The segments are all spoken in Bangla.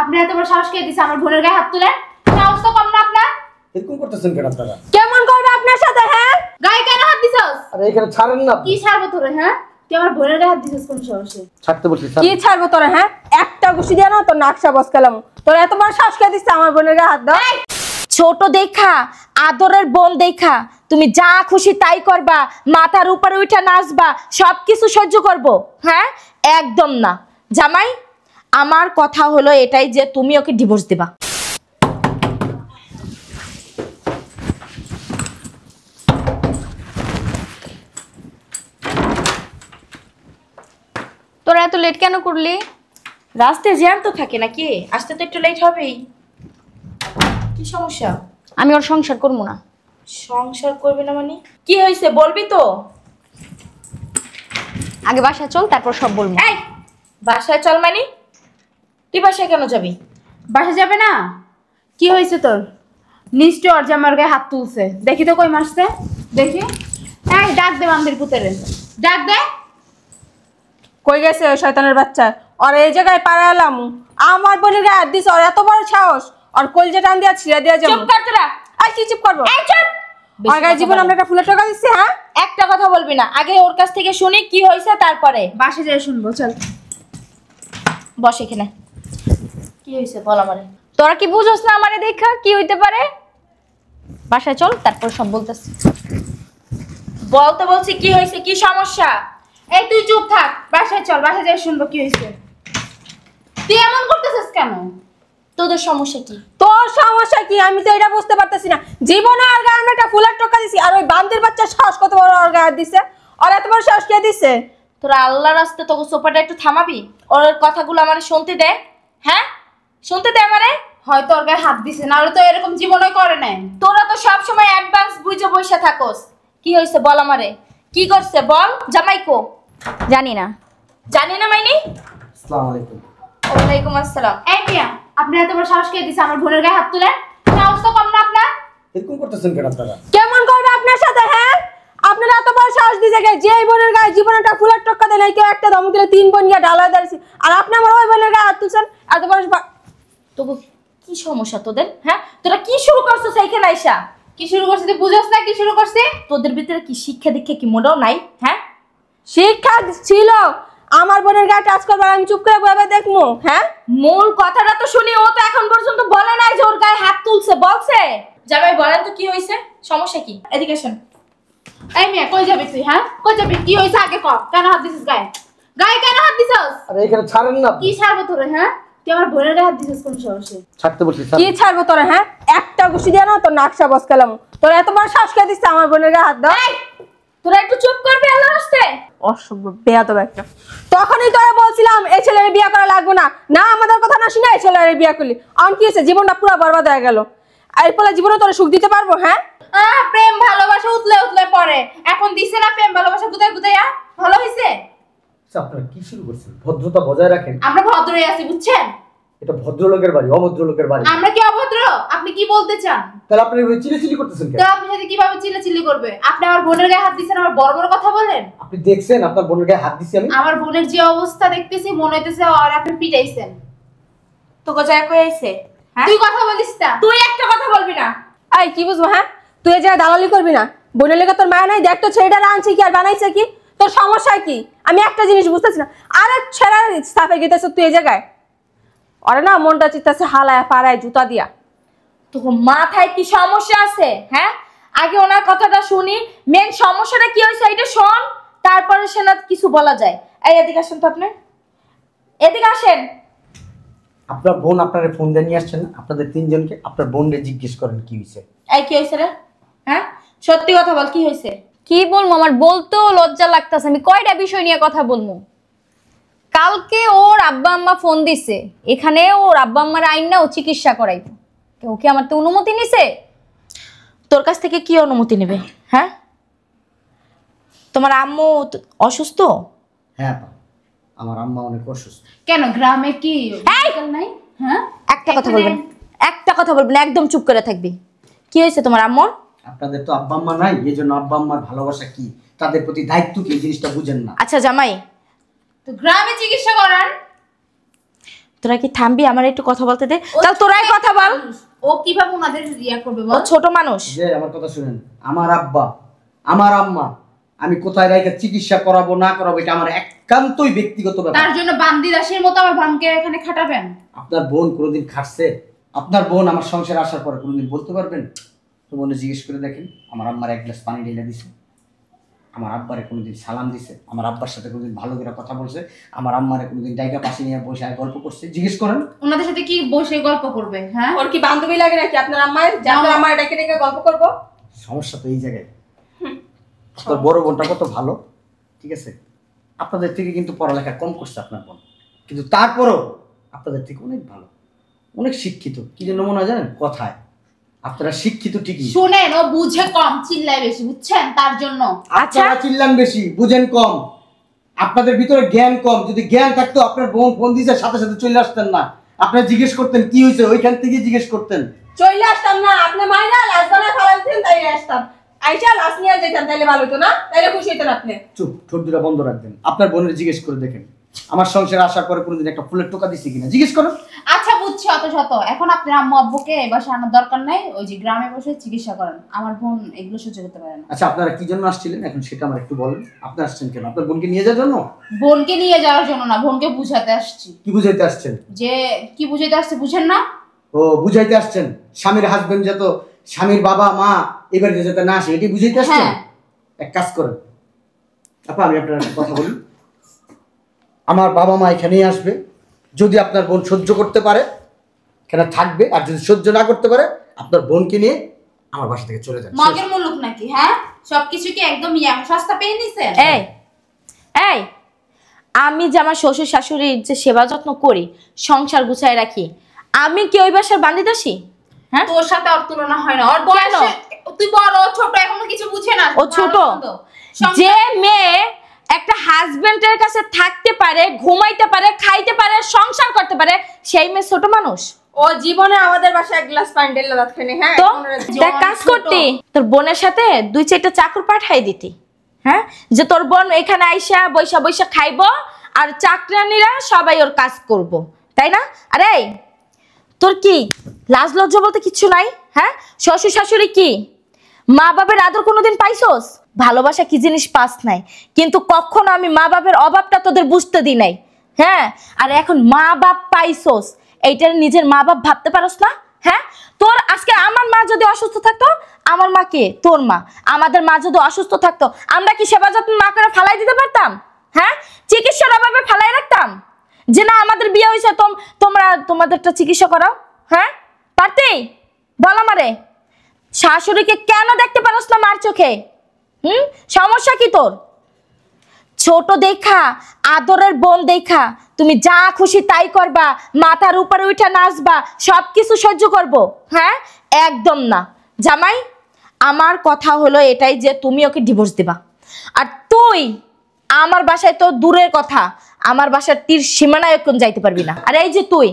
আপনি এত বড় সাহস কে দিছে আমার বোনের গায়ে হাত তুলে? সাহস তো কম না আপনার? এরকম করতেছেন কেন আপনারা? কেমন করবে আপনার সাথে? হ্যাঁ, গায়ে কেন হাত দিছস? আরে এখানে ছাড়েন না। কি ছাড়বো তোরে? হ্যাঁ, তুই আমার বোনের গায়ে হাত দিছস কোন সাহসে? ছাড়তে বলছি। কি ছাড়বো তোরা? হ্যাঁ, একটা ঘুষি দিয়ে না তোর নাকশা বস খেলাম। তোর এত বড় সাহস কে দিচ্ছে আমার বোনের গায়ে হাত দাও? ছোট দেখা, আদরের বোন দেখা তুমি যা খুশি তাই করবা, মাথার উপরে উঠা নাচবা, সবকিছু সহ্য করব? হ্যাঁ, একদম না। জামাই, আমার কথা হলো এটাই যে তুমি ওকে ডিভোর্স দিবা। তোরা এত লেট কেন করলি? রাস্তায় জ্যাম তো থাকে নাকি, আসতে তো একটু লেট হবেই। কি সমস্যা? আমি ওর সংসার করবো না। সংসার করবি না মানে? কি হয়েছে বলবি তো? আগে বাসায় চল, তারপর সব বলবো। এই, বাসায় চল মানে? তুই বাসায় কেন যাবি? বাসা যাবে না? কি হয়েছে তোর? নিশ্চয় ওর জামার গায়ে হাত তুলছে। দেখি তো কই মারছে, দেখি। এই ডাক দে বান্দির পুতেরে, ডাক দে। কই গেছে ওই শয়তানের বাচ্চা? আর এই জায়গায় পাড়ালাম আমার বোনের গায়ে হাত দিছে, ওর এত বড় সাহস, আর কলজা টান দিয়া ছিঁড়া দিয়া যাবো। চুপ কর তোরা। আর কি চুপ করবো? এই চুপ। আর গায়ে জীবন আমরা একটা ফুলের টাকা দিচ্ছি। হ্যাঁ, একটা কথা বলবি না, আগে ওর কাছ থেকে শুনি কি হয়েছে তারপরে। বাসা যাই শুনবো, চল। বস এখানে। কি হয়েছে বল আমারে। তোরা কি বুঝোস না আমারে দেখা কি হইতে পারে? বাসায় চল, তারপর সব বলতেছি। বলতে বলছি কি হয়েছে, কি সমস্যা? এই তুই চুপ থাক, বাসায় চল, বাসায় যাই শুনবো কি হয়েছে। তুই এমন করতেছিস কেন? তোদের সমস্যা কি? তোর সমস্যা কি আমি তো এটা বুঝতে পারতেছি না। জীবনে আর গায়ে আমরা একটা ফুলের টাকা দিছি, আর ওই বান্দির বাচ্চা সাহস কত বড় ওর গায়ে হাত দিছে? আর এত বড় সাহস কে দিছে? তোরা আল্লাহর রাস্তায় তোকে সোফাটা একটু থামাবি? ওর কথাগুলো আমার শুনতে দে। হ্যাঁ, শুনতে দে আমারে। হয়তো ওর গায়ে হাত দিছে, না হলে তো এরকম জীবনে করে নাই। তোরা তো সব সময় অ্যাডভান্স বুঝে বসে থাকোস। কি হয়েছে বল আমারে, কি করছে বল? জামাই কো? জানি না। জানি না মাইনি? আসসালামু আলাইকুম। ওয়ালাইকুম আসসালাম। এই মিয়া, আপনি এত বড় সাহস কে দিছে আমার বোনের গায়ে হাত তুলে? সাহস তো কম না আপনার? এরকম করতেছেন কেন আপনারা? কেমন করবে আপনার সাথে? হ্যাঁ, আপনারা এত বড় সাহস দিছে কে? যে এই বোনের গায়ে জীবনে একটা ফুলের টক্কা দেয় নাই, কেউ একটা দম দিলে তিন বোন গিয়ে ঢালা দাঁড়িয়েছি, আর আপনি আমার ওই বোনের গায়ে হাত তুলছেন? এত বড় তবু কি সমস্যা তোদের? হ্যাঁ, তোরা কি শুরু করছো সেইখানে আইসা? কি শুরু করছিস তুই বুঝছ না? কি শুরু করছিস? তোদের ভিতরে কি শিক্ষা দীক্ষা কি মোটেও নাই? হ্যাঁ, শিক্ষা ছিল আমার বোনের গায়ে টাচ করবার, আমি চুপ করে বসে দেখমু? হ্যাঁ, মূল কথাটা তো শুনি। ও তো এখন পর্যন্ত বলে নাই যে ওর গায়ে হাত তুলছে। বলছে? জামাই বলেন তো কি হয়েছে, সমস্যা কি? এদিকে শোন। এই মিয়া, কই যাবি তুই? হ্যাঁ, কই যাবি? কি হয়েছে আগে ক। কেন হাত দিছিস গায়ে? গায়ে কেন হাত দিছস? আরে এখানে ছাড়েন না। কি ছাড়বো তোরে? হ্যাঁ, তুই আমার বোনের গায়ে হাত দিছিস কোন সাহসে? ছাড়তে বলছি। কি ছাড়বো তোরা? হ্যাঁ, একটা ঘুষি দিয়ে না তোর নাকশা বস খেলাম। তোর এত বড় সাহস কে দিচ্ছে আমার বোনের গায়ে হাত দাও? তোরা একটু চুপ করবি আল্লাহর রাস্তায়? অসভ্য বেয়াদব একটা। তখনই তোরা বলছিলাম এই ছেলের বিয়ে করা লাগবে না, না আমাদের কথা না শুনে এই ছেলের বিয়ে করলি। আমার কি হয়েছে? জীবনটা পুরো বরবাদ হয়ে গেল। এরপরে জীবনে তোরা সুখ দিতে পারবো? হ্যাঁ, প্রেম ভালোবাসা উতলে উতলে পড়ে, এখন দিছে না প্রেম ভালোবাসা গুদায় গুদাইয়া? ভালো হইছে? আচ্ছা, আপনারা কি শুরু করছেন? ভদ্রতা বজায় রাখেন। আমরা ভদ্রই আছি, বুঝছেন? এটা ভদ্রলোকের বাড়ি, অভদ্রলোকের বাড়ি। আমরা কি অভদ্র? আপনি কি বলতে চান? তাহলে আপনি চিল্লাচিল্লি করতেছেন কেন? তো আপনার সাথে কিভাবে চিল্লাচিল্লি করবে? আপনি আমার বোনের গায়ে হাত দিছেন, আমার বড় বড় কথা বলেন। আপনি দেখছেন আপনার বোনের গায়ে হাত দিছি আমি? আমার বোনের যে অবস্থা দেখতেছি মনে হইতেছে আর আপনি পিটাইছেন। তোকে যায় কই আইছে? হ্যাঁ, তুই কথা বলিস না। তুই একটা কথা বলবি না। এই কি বুঝবো? হ্যাঁ, তুই এই জায়গায় দালালি করবি না। বোনের লেগে তোর মায়া নাই? দেখ তো ছেলেটা আনছে কি আর বানাইছে কি? তোর সমস্যা কি? আমি একটা জিনিস বুঝতেছি না। আরে ছেড়া সাফে গেতেছ তুই এই জায়গায়? ওরে না মনটা চিত্তাছে হালায় পাড়ায় জুতা দিয়া। তোর মাথায় কি সমস্যা আছে? হ্যাঁ, আগে ওনার কথাটা শুনি। মেন সমস্যাটা কি হয়েছে এটা শোন, তারপরে সে না কিছু বলা যায়। এই এদিকে আসেন তো আপনি, এদিকে আসেন। আপনার বোন আপনারে ফোন দিয়ে নিয়ে আসছেন আপনাদের তিনজনকে। আপনার বোনরে জিজ্ঞেস করেন কি হয়েছে। এই কি হয়েছে রে? হ্যাঁ, সত্যি কথা বল, কি হয়েছে? কি বলবো, আমার বলতেও লজ্জা লাগতেছে। আমি কয়টা বিষয় নিয়ে কথা বলবো। কালকে ওর আব্বা আম্মা ফোন দিছে, এখানে ওর আব্বা আম্মার আইন না ও চিকিৎসা করাইতো। কেউ কি আমার তো অনুমতি নিছে? তোর কাছ থেকে কি অনুমতি নেবে? হ্যাঁ, তোমার আম্মু অসুস্থ? হ্যাঁ, আমার আম্মা অনেক অসুস্থ। কেন গ্রামে কি মেডিকেল নাই? হ্যাঁ, একটা কথা বলবেন, একটা কথা বলবেন, একদম চুপ করে থাকবি। কি হয়েছে তোমার আম্মুর? আপনাদের তো আব্বা আম্মা নাই, এই জন্য আব্বা আম্মার ভালোবাসা কি, তাদের প্রতি দায়িত্ব কি, এই জিনিসটা বুঝেন না। আচ্ছা জামাই, তো গ্রামে চিকিৎসা করান। তোরা কি থামবি? আমার একটু কথা বলতে দে। তাহলে তোরাই কথা বল। ও কিভাবে ওনাদের রিয়া করবে ও বল? ছোট মানুষ। যে আমার কথা শুনেন, আমার আব্বা আমার আম্মা আমি কোথায় রাইখা চিকিৎসা করাবো না করাবো এটা আমার একান্তই ব্যক্তিগত ব্যাপার। তার জন্য বান্দি দাসের মতো আমার বোনকে এখানে খাটাবেন? আপনার বোন কোনোদিন খাটছে? আপনার বোন আমার সংসারে আসার পরে কোনোদিন বলতে পারবেন? তো বোনে জিজ্ঞেস করে দেখেন, আমার আম্মার এক গ্লাস পানি ঢেলে দিছে, আমার আব্বারে কোনোদিন সালাম দিছে, আমার আব্বার সাথে কোনোদিন ভালো করে কথা বলছে, আমার আম্মারে কোনোদিন জায়গা পাশে নিয়ে বসে গল্প করছে? জিজ্ঞেস করেন। ওনাদের সাথে কি বসে গল্প করবে? হ্যাঁ, ওর কি বান্ধবী লাগে নাকি আপনার আম্মায়ের যে আপনার আম্মায়ের ডেকে ডেকে গল্প করবো? সমস্যা তো এই জায়গায়। আপনার বড় বোনটা কত ভালো, ঠিক আছে, আপনাদের থেকে কিন্তু পড়ালেখা কম করছে আপনার বোন, কিন্তু তারপরও আপনাদের থেকে অনেক ভালো, অনেক শিক্ষিত। কি জন্য মনে হয় জানেন? কথায় আপনারা শিক্ষিত ঠিকই, শুনেন ও বুঝে কম, চিল্লায় বেশি, বুঝছেন? তার জন্য আপনারা চিল্লান বেশি, বুঝেন কম, আপনাদের ভিতরে জ্ঞান কম। যদি জ্ঞান থাকতো আপনার বোন ফোন দিয়েছে সাথে সাথে চলে আসতেন না, আপনারা জিজ্ঞেস করতেন কি হয়েছে, ওইখান থেকে জিজ্ঞেস করতেন। চলে আসতাম না, আপনি মাইনা লাশ বানায় ফেলাইছেন তাই আসতাম, আইসা লাশ নিয়ে যেতাম, তাইলে ভালো হতো না? তাইলে খুশি হতেন আপনি। চুপ, ঠোঁট দুটা বন্ধ রাখবেন। আপনার বোনের জিজ্ঞেস করে দেখেন আমার সংসারে আসার পরে কোনোদিন একটা ফুলের টোকা দিছি কিনা, জিজ্ঞেস করুন। আচ্ছা বুঝছি অত শত। এখন আপনার আম্মু আব্বুকে এই বাসায় আনার দরকার নাই, ওই যে গ্রামে বসে চিকিৎসা করেন। আমার বোন এগুলো সহ্য করতে পারে না। আচ্ছা আপনারা কি জন্য আসছিলেন এখন সেটা আমার একটু বলেন। আপনি আসছেন কেন? আপনার বোনকে নিয়ে যাওয়ার জন্য? বোনকে নিয়ে যাওয়ার জন্য না, বোনকে বুঝাতে আসছি। কি বুঝাইতে আসছেন? যে কি বুঝাইতে আসছে বুঝেন না? ও বুঝাইতে আসছেন স্বামীর হাজবেন্ড যত, স্বামীর বাবা মা এবার যাতে না আসে এটি বুঝাইতে আসছেন? হ্যাঁ। এক কাজ করেন আপা, আমি আপনার একটা কথা বলি, আমার বাবা মা এখানেই আসবে, যদি আপনার বোন সহ্য করতে পারে এখানে থাকবে, আর যদি সহ্য না করতে পারে আপনার বোনকে নিয়ে আমার বাসা থেকে চলে যাবে। মগের মুলুক নাকি? হ্যাঁ, সবকিছু কি একদম সস্তা পেয়ে নিছেন? এই এই আমি যে আমার শ্বশুর শাশুড়ির যে সেবা যত্ন করি, সংসার গুছায় রাখি, আমি কি ওই বাসার বান্দি দাসী? হ্যাঁ, তোর সাথে ওর তুলনা হয় না। ওর বয়সে তুই বড়, ও ছোট, এখনো কিছু বুঝে না। ও ছোট। যে মেয়ে একটা হাজবেন্ডের কাছে থাকতে পারে, ঘুমাইতে পারে, খাইতে পারে, সংসার করতে পারে, সেই মেয়ে ছোট মানুষ? ও জীবনে আমাদের বাসায় এক গ্লাস পানি ঢেলে দাঁত খানি। হ্যাঁ, তো দেখ কাজ করতি, তোর বোনের সাথে 2-4টা চাকর পাঠাই দিতি। হ্যাঁ, যে তোর বোন এখানে আইসা বৈশা বৈশা খাইবো আর চাকরানিরা সবাই ওর কাজ করব, তাই না? আরে তোর কি লাজ লজ্জা বলতে কিচ্ছু নাই? হ্যাঁ, শ্বশুর শাশুড়ি কি মা বাবার আদর কোনোদিন পাইছস? ভালোবাসা কি জিনিস পাস নাই, কিন্তু কখনো আমি মা বাবার অভাবটা তোদের বুঝতে দিই নাই। হ্যাঁ, আর এখন মা বাপ পাইছস, এইটার নিজের মা বাপ ভাবতে পারস না? হ্যাঁ, তোর আজকে আমার মা যদি অসুস্থ থাকতো, আমার মা কে? তোর মা। আমাদের মা যদি অসুস্থ থাকতো, আমরা কি সেবা যত্ন না করে ফালাই দিতে পারতাম? হ্যাঁ, চিকিৎসার অভাবে ফালাই রাখতাম যে না আমাদের বিয়ে হয়েছে তোমরা তোমাদেরটা চিকিৎসা করাও? হ্যাঁ, পারতি? বল আমারে, শাশুড়িকে কেন দেখতে পারস না মার চোখে? সমস্যা কি তোর? ছোট দেখা, আদরের বোন দেখা তুমি যা খুশি তাই করবা, মাথার উপরে উঠে নাচবা, সবকিছু সহ্য করব? হ্যাঁ, একদম না জামাই। আমার কথা হলো এটাই যে তুমি ওকে ডিভোর্স দিবা। আর তুই আমার বাসায় তো দূরের কথা, আমার বাসার তীর সীমানায় কোন যাইতে পারবি না। আর এই যে তুই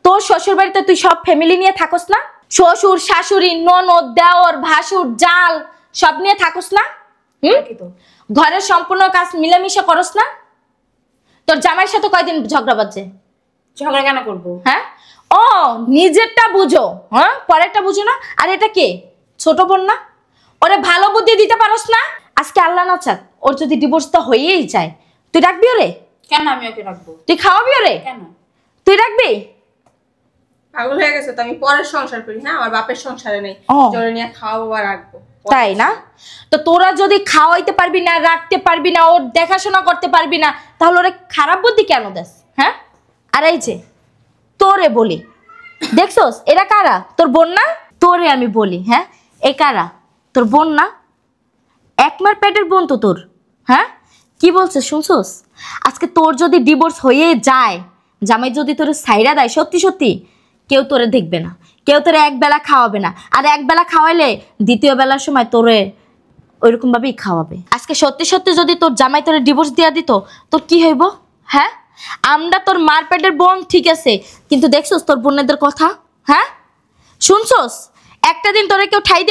তোর শ্বশুর বাড়িতে তুই সব ফ্যামিলি নিয়ে থাকস না? শ্বশুর শাশুড়ি ননদ দেওর ভাসুর জাল সব নিয়ে থাকস না? ঘরের সম্পূর্ণ কাজ মিলেমিশে করস না? তোর জামাইয়ের সাথে কয়দিন ঝগড়া বাজে? ঝগড়া কেন করবো? হ্যাঁ, ও নিজেরটা বুঝো, হ্যাঁ পরেরটা বুঝো না। আর এটা কে? ছোট বোন না? ওরে ভালো বুদ্ধি দিতে পারস না? আজকে আল্লাহ না চাক ওর যদি ডিভোর্স তো হয়েই যায়, তুই রাখবি ওরে? কেন আমি ওকে রাখবো? তুই খাওয়াবি ওরে? কেন তুই রাখবি? পাগল হয়ে গেছে তো? আমি পরের সংসার করি, হ্যাঁ, আমার বাপের সংসারে নেই, জোরে নিয়ে খাওয়াবো আর রাখবো, তাই না? তো তোরা যদি খাওয়াইতে পারবি না, রাখতে পারবি না, ওর দেখাশোনা করতে পারবি না, তাহলে ওরে খারাপ বুদ্ধি কেন দেস? হ্যাঁ, আর এই যে তোরে বলি, দেখছস এরা কারা? তোর বোন না? তোরে আমি বলি, হ্যাঁ এ কারা? তোর বোন না? একমার পেটের বোন তো তোর। হ্যাঁ, কি বলছিস শুনছস? আজকে তোর যদি ডিভোর্স হয়ে যায়, জামাই যদি তোর সাইরা দেয়, সত্যি সত্যি কেউ তোরে দেখবে না, কেউ তোরে একবেলা খাওয়াবে না, আর একবেলা খাওয়াইলে দ্বিতীয় বেলার সময় তোরে ওইরকম ভাবেই খাওয়াবে। আজকে সত্যি সত্যি যদি তোর জামাই তোরে ডিভোর্স দিয়া দিত, তোর কি হইব? হ্যাঁ, আমরা তোর মার পেটের বোন ঠিক আছে, কিন্তু দেখছস তোর বোনেদের কথা? হ্যাঁ, শুনছস? একটা দিন তোরে কেউ ঠাই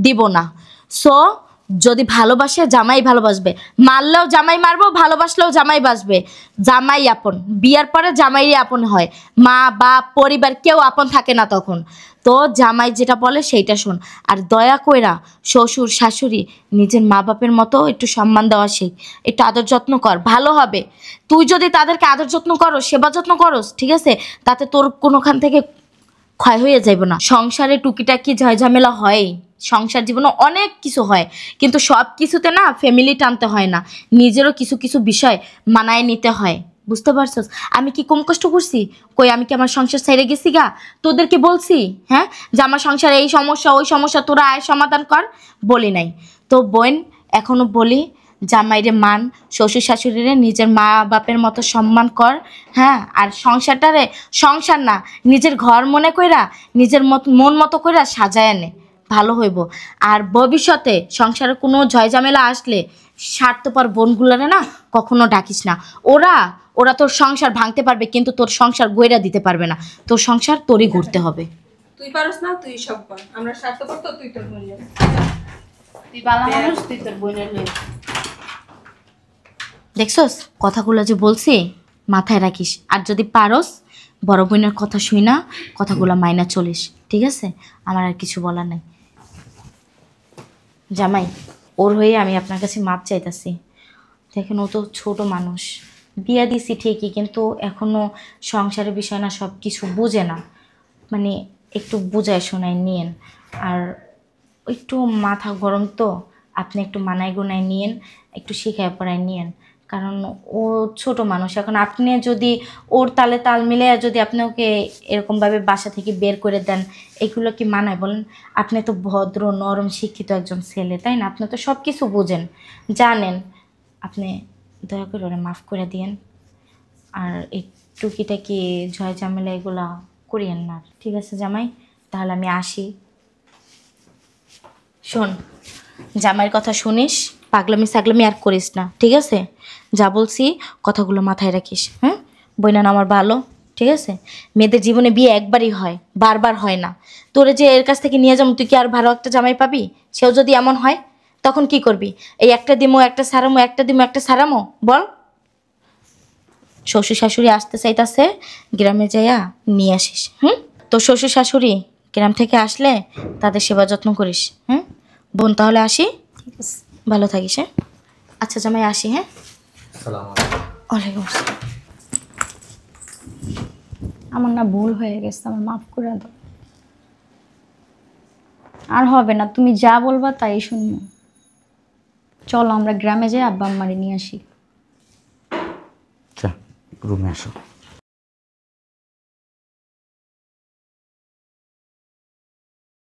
দিব না। সো যদি ভালোবাসে জামাই ভালোবাসবে, মারলেও জামাই মারবো, ভালোবাসলেও জামাই বাসবে। জামাই আপন, বিয়ার পরে জামাইরই আপন হয়, মা বাপ পরিবার কেউ আপন থাকে না তখন। তো জামাই যেটা বলে সেইটা শোন, আর দয়া কইরা শ্বশুর শাশুড়ি নিজের মা বাপের মতো একটু সম্মান দেওয়া শেখ, একটু আদর যত্ন কর, ভালো হবে। তুই যদি তাদেরকে আদর যত্ন করো, সেবা যত্ন করস, ঠিক আছে, তাতে তোর কোনোখান থেকে ক্ষয় হয়ে যাইব না। সংসারে টুকিটাকি ঝামেলা হয়, সংসার জীবনে অনেক কিছু হয়, কিন্তু সব কিছুতে না ফ্যামিলি টানতে হয় না, নিজেরও কিছু কিছু বিষয় মানায় নিতে হয়, বুঝতে পারছস? আমি কি কম কষ্ট করছি? কই আমি কি আমার সংসার ছেড়ে গেছি গা? তোদেরকে বলছি হ্যাঁ যে আমার সংসারে এই সমস্যা ওই সমস্যা, তোরা আয় সমাধান কর? বলি নাই তো বোন, এখনো বলি জামাইরে মান, শ্বশুর শাশুড়িরে নিজের মা বাপের মতো সম্মান কর। হ্যাঁ, আর সংসারটারে সংসার না, নিজের ঘর মনে কইরা নিজের মন মতো কইরা সাজায় আনে, ভালো হইব। আর ভবিষ্যতে সংসারে কোনো ঝামেলা আসলে স্বার্থপর বোনগুলোরে না কখনো ডাকিস না। ওরা তোর সংসার ভাঙতে পারবে, কিন্তু তোর সংসার গইরা দিতে পারবে না। তোর সংসার তোরই গড়তে হবে। তুই পারস না, তুই সব কর। আমরা স্বার্থপর তো, তুই তোর বোন যা। তুই ভালো মানুষ, তুই তোর বোনের লয়ে। দেখছস কথাগুলো যে বলছি, মাথায় রাখিস। আর যদি পারস বড় বোনের কথা শুই না, কথাগুলো মাইনা চলিস, ঠিক আছে? আমার আর কিছু বলার নাই। জামাই, ওর হয়ে আমি আপনার কাছে মাপ চাইতাছি। দেখেন, ও তো ছোট মানুষ, বিয়া দিছি ঠিকই, কিন্তু এখনো সংসারের বিষয় না, সব কিছু বুঝে না। মানে একটু বুঝায় শোনায় নিয়েন। আর একটু মাথা গরম তো, আপনি একটু মানায় গুনায় নিয়েন, একটু শিখায় পড়ায় নিয়েন। কারণ ও ছোট মানুষ, এখন আপনি যদি ওর তালে তাল মিলে যদি আপনি ওকে এরকমভাবে বাসা থেকে বের করে দেন, এগুলো কি মানায় বলেন? আপনি তো ভদ্র নরম শিক্ষিত একজন ছেলে, তাই না? আপনি তো সব কিছু বোঝেন, জানেন। আপনি দয়া করে ওরা মাফ করে দিয়েন। আর এই টুকিটাকি ঝামেলা এগুলা করিয়েন না, ঠিক আছে জামাই? তাহলে আমি আসি। শোন, জামাইয়ের কথা শুনিস, পাগলামি সাগলামি আর করিস না, ঠিক আছে? যা বলছি কথাগুলো মাথায় রাখিস। হ্যাঁ, বইনান আমার ভালো, ঠিক আছে? মেয়েদের জীবনে বিয়ে একবারই হয়, বারবার হয় না। তোরে যে এর কাছ থেকে নিয়ে যাবো, তুই কি আর ভালো একটা জামাই পাবি? সেও যদি এমন হয় তখন কি করবি? এই একটা দিমো একটা সারামো, একটা দিমো একটা সারামো, বল? শ্বশুর শাশুড়ি আসতে চাইতাছে, গ্রামে যাইয়া নিয়ে আসিস। তো শ্বশুর শাশুড়ি গ্রাম থেকে আসলে তাদের সেবা যত্ন করিস। বোন, তাহলে আসি, ঠিক আছে? ভালো থাকিস। হ্যাঁ, আচ্ছা জামাই, আসি। হ্যাঁ, আসসালামু আলাইকুম। ওয়ালাইকুম আসসালাম। আমার না ভুল হয়ে গেছে, আমার মাফ করে দাও। আর হবে না, তুমি যা বলবা তাই শুনবো। চলো আমরা গ্রামে যাই, আব্বা আম্মারে নিয়ে আসি। রুমে আসো।